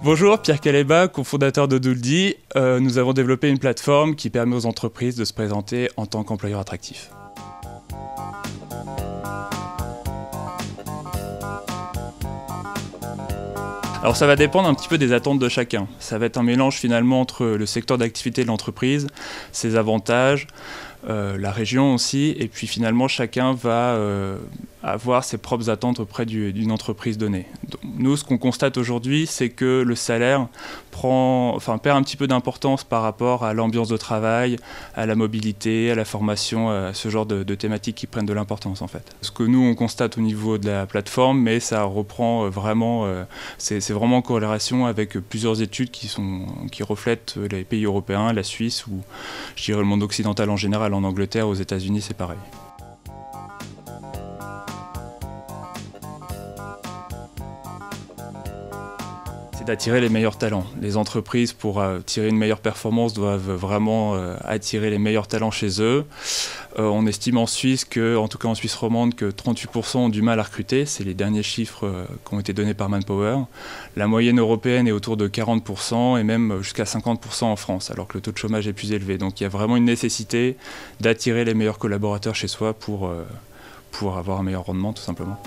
Bonjour, Pierre Caleba, cofondateur de Douldi. Nous avons développé une plateforme qui permet aux entreprises de se présenter en tant qu'employeur attractif. Alors ça va dépendre un petit peu des attentes de chacun. Ça va être un mélange finalement entre le secteur d'activité de l'entreprise, ses avantages, la région aussi, et puis finalement chacun va avoir ses propres attentes auprès d'une entreprise donnée. Donc, nous, ce qu'on constate aujourd'hui, c'est que le salaire perd un petit peu d'importance par rapport à l'ambiance de travail, à la mobilité, à la formation, à ce genre de thématiques qui prennent de l'importance en fait. Ce que nous, on constate au niveau de la plateforme, mais ça reprend vraiment, c'est vraiment en corrélation avec plusieurs études qui reflètent les pays européens, la Suisse ou je dirais le monde occidental en général. En Angleterre, aux États-Unis, c'est pareil. C'est d'attirer les meilleurs talents. Les entreprises, pour tirer une meilleure performance, doivent vraiment attirer les meilleurs talents chez eux. On estime en Suisse en tout cas en Suisse romande, que 38% ont du mal à recruter. C'est les derniers chiffres qui ont été donnés par Manpower. La moyenne européenne est autour de 40% et même jusqu'à 50% en France, alors que le taux de chômage est plus élevé. Donc il y a vraiment une nécessité d'attirer les meilleurs collaborateurs chez soi pour avoir un meilleur rendement, tout simplement.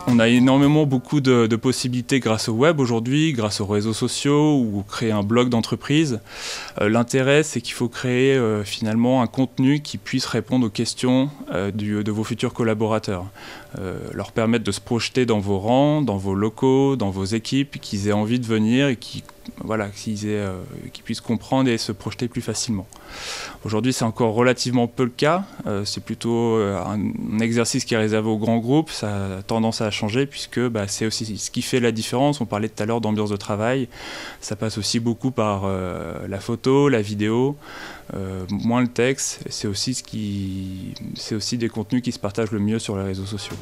On a beaucoup de possibilités grâce au web aujourd'hui, grâce aux réseaux sociaux ou créer un blog d'entreprise. L'intérêt, c'est qu'il faut créer finalement un contenu qui puisse répondre aux questions de vos futurs collaborateurs. Leur permettre de se projeter dans vos rangs, dans vos locaux, dans vos équipes, qu'ils aient envie de venir et qu'ils puissent comprendre et se projeter plus facilement. Aujourd'hui, c'est encore relativement peu le cas. C'est plutôt un exercice qui est réservé aux grands groupes. Ça a tendance à changer puisque c'est aussi ce qui fait la différence. On parlait tout à l'heure d'ambiance de travail. Ça passe aussi beaucoup par la photo, la vidéo, moins le texte. C'est aussi des contenus qui se partagent le mieux sur les réseaux sociaux.